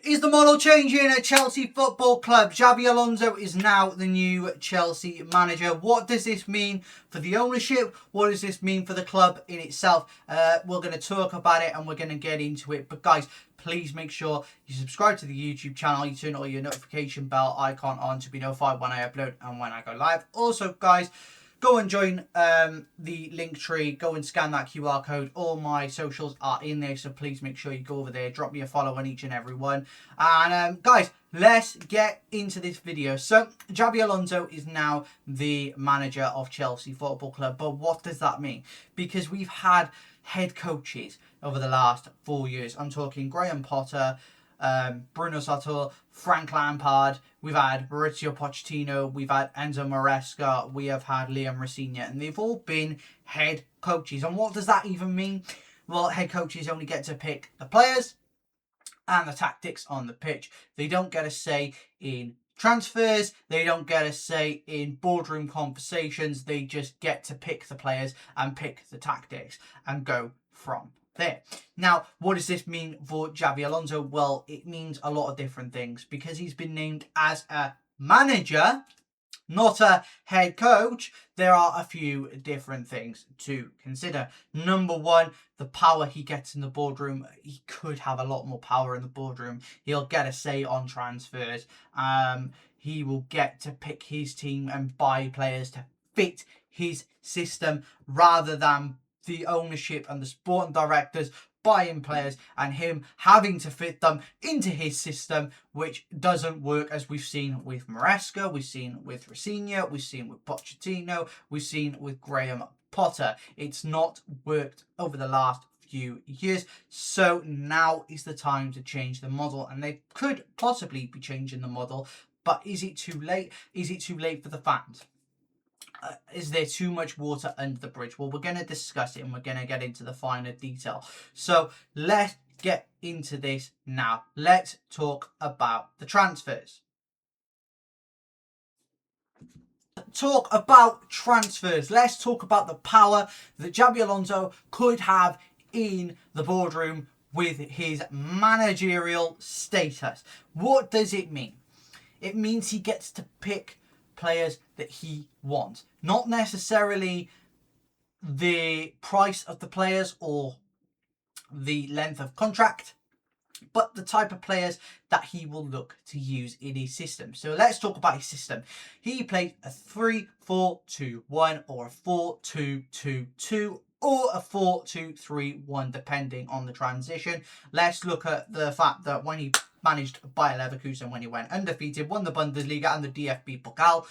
Is the model changing at Chelsea Football Club? Xabi Alonso is now the new Chelsea manager. What does this mean for the ownership? What does this mean for the club in itself? We're going to talk about it and we're going to get into it. But guys, please make sure you subscribe to the YouTube channel. You turn all your notification bell icon on to be notified when I upload and when I go live. Also, guys, go and join the link tree. Go and scan that QR code. All my socials are in there, so please make sure you go over there. Drop me a follow on each and every one. And guys, let's get into this video. So, Xabi Alonso is now the manager of Chelsea Football Club. But what does that mean? Because we've had head coaches over the last 4 years. I'm talking Graham Potter, Bruno Sartor, Frank Lampard, we've had Mauricio Pochettino, we've had Enzo Maresca, we have had Liam Rosinha, and they've all been head coaches. And what does that even mean? Well, head coaches only get to pick the players and the tactics on the pitch. They don't get a say in transfers, they don't get a say in boardroom conversations, they just get to pick the players and pick the tactics and go from there. Now, what does this mean for Xabi Alonso? Well, it means a lot of different things because he's been named as a manager, not a head coach. There are a few different things to consider. Number one, the power he gets in the boardroom. He could have a lot more power in the boardroom. He'll get a say on transfers. He will get to pick his team and buy players to fit his system rather than the ownership and the sporting directors buying players and him having to fit them into his system, which doesn't work, as we've seen with Maresca, we've seen with Rosinha, we've seen with Pochettino, we've seen with Graham Potter. It's not worked over the last few years, so now is the time to change the model, and they could possibly be changing the model, but is it too late? Is it too late for the fans? Is there too much water under the bridge? Well, we're going to discuss it and we're going to get into the finer detail. So let's get into this now. Let's talk about the transfers. Talk about transfers. Let's talk about the power that Xabi Alonso could have in the boardroom with his managerial status. What does it mean? It means he gets to pick players that he wants, not necessarily the price of the players or the length of contract, but the type of players that he will look to use in his system. So let's talk about his system. He plays a 3-4-2-1 or a 4-2-2-2 or a 4-2-3-1 depending on the transition. Let's look at the fact that when he managed Bayer Leverkusen, when he went undefeated, won the Bundesliga and the DFB Pokal,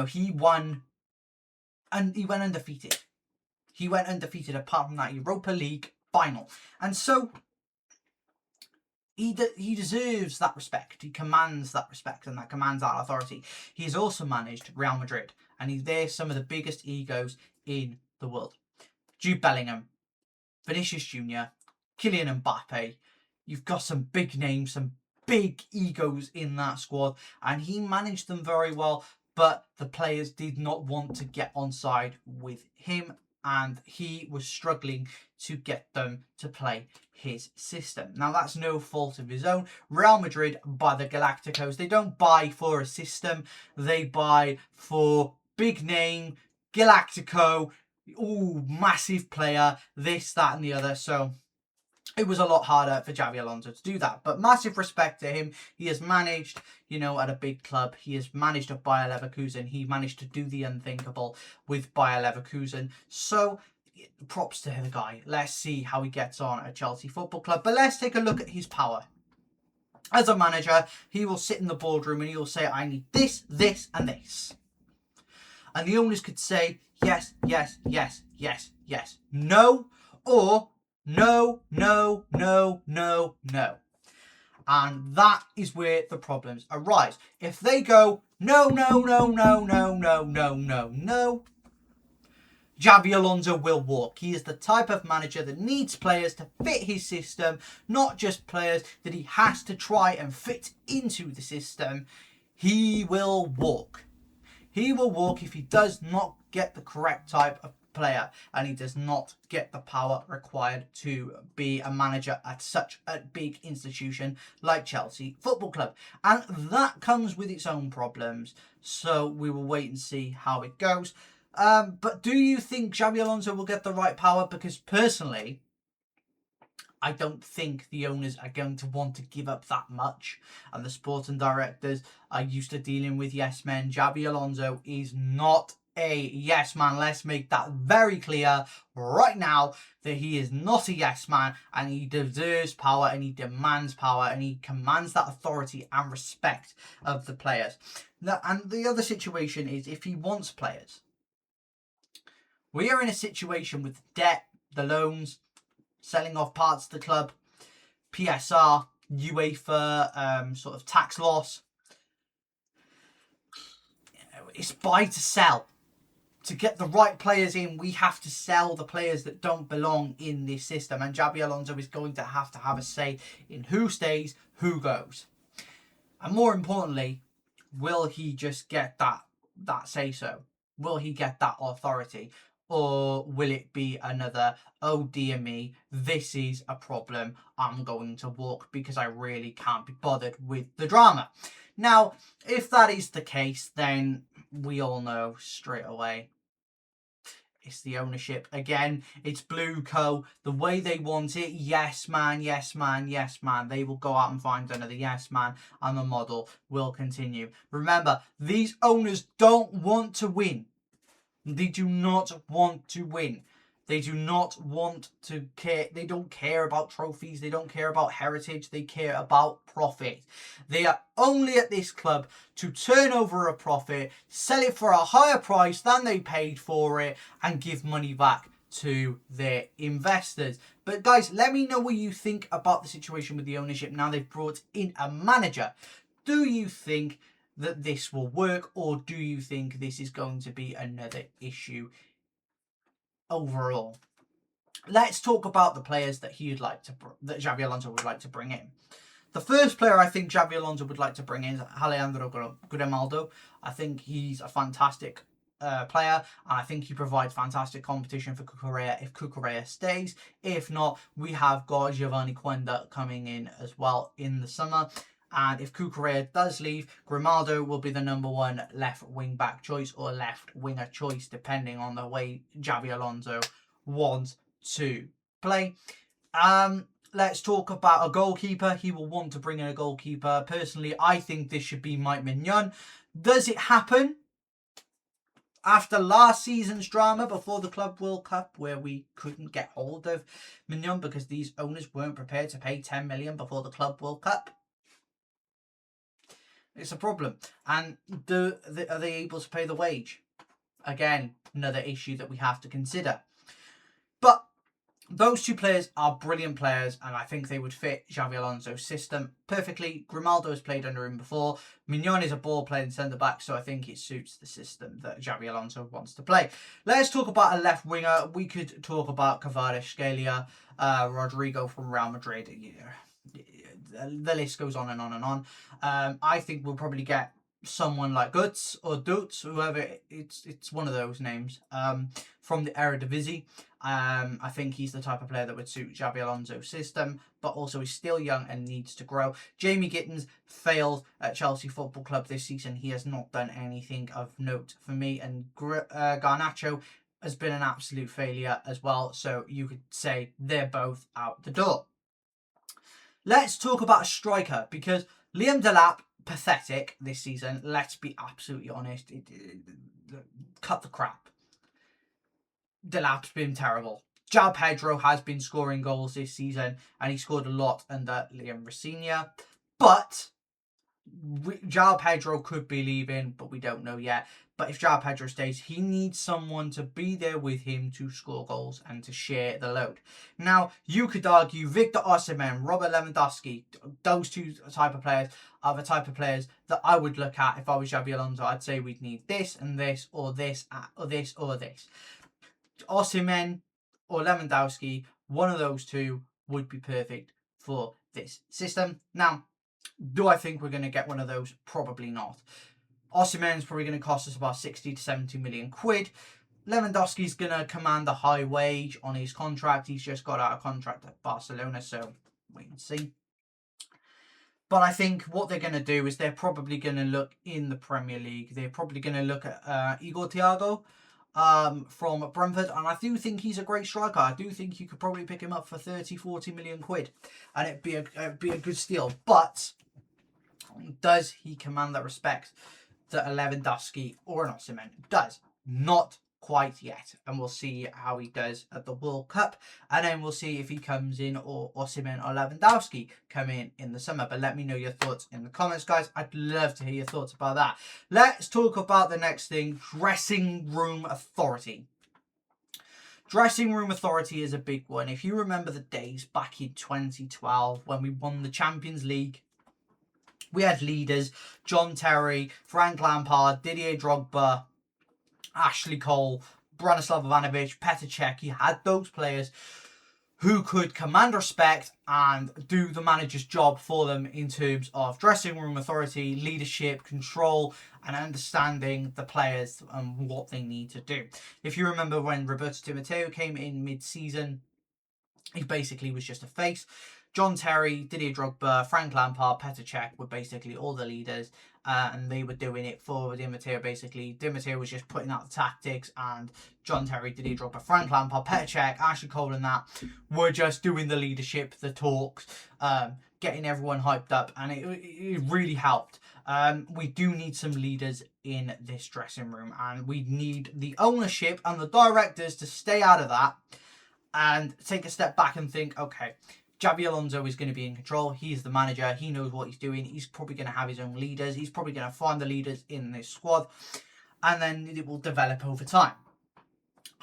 he won and he went undefeated. He went undefeated apart from that Europa League final. And so he deserves that respect. He commands that respect and that commands that authority. He's also managed Real Madrid, and they're some of the biggest egos in the world. Jude Bellingham, Vinicius Jr., Kylian Mbappe. You've got some big names, some big egos in that squad, and he managed them very well, but the players did not want to get on side with him, and he was struggling to get them to play his system. Now, that's no fault of his own. Real Madrid buy the Galacticos. They don't buy for a system. They buy for big name, Galactico, ooh, massive player, this, that, and the other. So it was a lot harder for Xabi Alonso to do that. But massive respect to him. He has managed, at a big club. He has managed at Bayer Leverkusen. He managed to do the unthinkable with Bayer Leverkusen. So props to the guy. Let's see how he gets on at Chelsea Football Club. But let's take a look at his power. As a manager, he will sit in the boardroom and he will say, I need this, this, and this. And the owners could say, yes, yes, yes, yes, yes, no, or no, no, no, no, no. And that is where the problems arise. If they go, no, no, no, no, no, no, no, no, no, Xabi Alonso will walk. He is the type of manager that needs players to fit his system, not just players that he has to try and fit into the system. He will walk. He will walk if he does not get the correct type of player, and he does not get the power required to be a manager at such a big institution like Chelsea Football Club. And that comes with its own problems, so we will wait and see how it goes. But do you think Xabi Alonso will get the right power? Because personally, I don't think the owners are going to want to give up that much. And the sporting directors are used to dealing with yes men. Xabi Alonso is not a yes man. Let's make that very clear right now, that he is not a yes man, and he deserves power, and he demands power, and he commands that authority and respect of the players. Now, and the other situation is, if he wants players, we are in a situation with debt, the loans, selling off parts of the club, PSR, UEFA, sort of tax loss. It's buy to sell. To get the right players in, we have to sell the players that don't belong in this system. And Xabi Alonso is going to have a say in who stays, who goes. And more importantly, will he just get that say-so? Will he get that authority? Or will it be another, oh dear me, this is a problem, I'm going to walk because I really can't be bothered with the drama? Now, if that is the case, then we all know straight away it's the ownership. Again, it's Blue Co. The way they want it, yes man, yes man, yes man. They will go out and find another yes man, and the model will continue. Remember, these owners don't want to win. They do not want to win. They do not want to care. They don't care about trophies. They don't care about heritage. They care about profit. They are only at this club to turn over a profit, sell it for a higher price than they paid for it, and give money back to their investors. But guys, let me know what you think about the situation with the ownership now they've brought in a manager. Do you think that this will work, or do you think this is going to be another issue overall? Let's talk about the players that that Xabi Alonso would like to bring in. The first player I think Xabi Alonso would like to bring in is Alejandro Grimaldo. I think he's a fantastic player, and I think he provides fantastic competition for Cucurella if Cucurella stays. If not, we have got Giovanni Quenda coming in as well in the summer. And if Cucurella does leave, Grimaldo will be the number one left wing back choice, or left winger choice, depending on the way Xabi Alonso wants to play. Let's talk about a goalkeeper. He will want to bring in a goalkeeper. Personally, I think this should be Mike Mignon. Does it happen? After last season's drama before the Club World Cup, where we couldn't get hold of Mignon because these owners weren't prepared to pay 10 million before the Club World Cup? It's a problem. And are they able to pay the wage? Again, another issue that we have to consider. But those two players are brilliant players, and I think they would fit Xabi Alonso's system perfectly. Grimaldo has played under him before. Mignon is a ball-playing centre-back, so I think it suits the system that Xabi Alonso wants to play. Let's talk about a left winger. We could talk about Kvaratskhelia, Rodrigo from Real Madrid. The list goes on and on and on. I think we'll probably get someone like Guts or Dutz, whoever. It's one of those names from the Eredivisie. I think he's the type of player that would suit Xabi Alonso's system, but also is still young and needs to grow. Jamie Gittins failed at Chelsea Football Club this season. He has not done anything of note for me, and Garnacho has been an absolute failure as well. So you could say they're both out the door. Let's talk about a striker, because Liam Delap, pathetic this season. Let's be absolutely honest. Cut the crap. Delap's been terrible. João Pedro has been scoring goals this season, and he scored a lot under Liam Rosenior. But João Pedro could be leaving, but we don't know yet. But if João Pedro stays, he needs someone to be there with him to score goals and to share the load. Now, you could argue Victor Osimhen, Robert Lewandowski, those two type of players are the type of players that I would look at if I was Xabi Alonso. I'd say we'd need this and this, or this, or this, or this. Osimhen or Lewandowski, one of those two would be perfect for this system. Now, do I think we're going to get one of those? Probably not. Osimhen's probably going to cost us about 60 to 70 million quid. Lewandowski's going to command a high wage on his contract. He's just got out of contract at Barcelona, so wait and see. But I think what they're going to do is they're probably going to look in the Premier League. They're probably going to look at Igor Thiago from Brentford. And I do think he's a great striker. I do think you could probably pick him up for 30, 40 million quid. And it'd be a good steal. But does he command that respect that a Lewandowski or an Osimhen does? Not quite yet, and we'll see how he does at the World Cup, and then we'll see if he comes in or Osimhen or Lewandowski come in the summer. But let me know your thoughts in the comments, guys. I'd love to hear your thoughts about that. Let's talk about the next thing: dressing room authority. Dressing room authority is a big one. If you remember the days back in 2012 when we won the Champions League, we had leaders: John Terry, Frank Lampard, Didier Drogba, Ashley Cole, Branislav Ivanovic, Petr Cech. You had those players who could command respect and do the manager's job for them in terms of dressing room authority, leadership, control, and understanding the players and what they need to do. If you remember when Roberto Di Matteo came in mid-season, he basically was just a face. John Terry, Didier Drogba, Frank Lampard, Petr Cech were basically all the leaders, and they were doing it for Di Matteo. Basically, Di Matteo was just putting out the tactics, and John Terry, Didier Drogba, Frank Lampard, Petr Cech, Ashley Cole and that were just doing the leadership, the talks, getting everyone hyped up, and it really helped. We do need some leaders in this dressing room, and we need the ownership and the directors to stay out of that and take a step back and think, okay, Xabi Alonso is going to be in control. He's the manager. He knows what he's doing. He's probably going to have his own leaders. He's probably going to find the leaders in this squad, and then it will develop over time.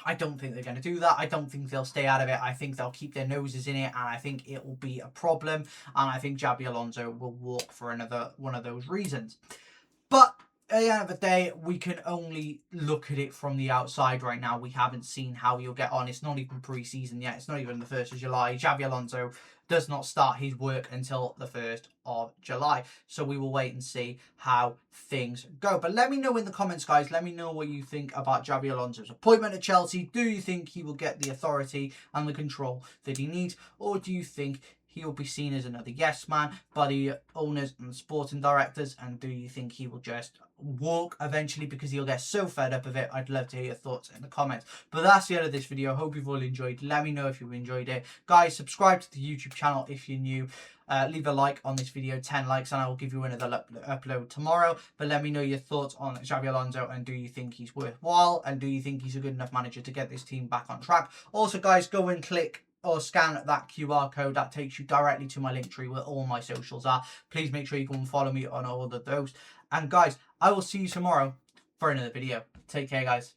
I don't think they're going to do that. I don't think they'll stay out of it. I think they'll keep their noses in it, and I think it will be a problem. And I think Xabi Alonso will walk for another one of those reasons. But at the end of the day, we can only look at it from the outside right now. We haven't seen how he'll get on. It's not even pre-season yet. It's not even the 1st of July. Xabi Alonso does not start his work until the 1st of July. So we will wait and see how things go. But let me know in the comments, guys. Let me know what you think about Xabi Alonso's appointment at Chelsea. Do you think he will get the authority and the control that he needs? Or do you think he will be seen as another yes man by the owners and the sporting directors? And do you think he will just walk eventually because he'll get so fed up of it? I'd love to hear your thoughts in the comments. But that's the end of this video. Hope you've all enjoyed. Let me know if you've enjoyed it. Guys, subscribe to the YouTube channel if you're new. Leave a like on this video, 10 likes, and I will give you another upload tomorrow. But let me know your thoughts on Xabi Alonso, and do you think he's worthwhile, and do you think he's a good enough manager to get this team back on track? Also, guys, go and click or scan that QR code that takes you directly to my link tree where all my socials are. Please make sure you go and follow me on all of those. And guys, I will see you tomorrow for another video. Take care, guys.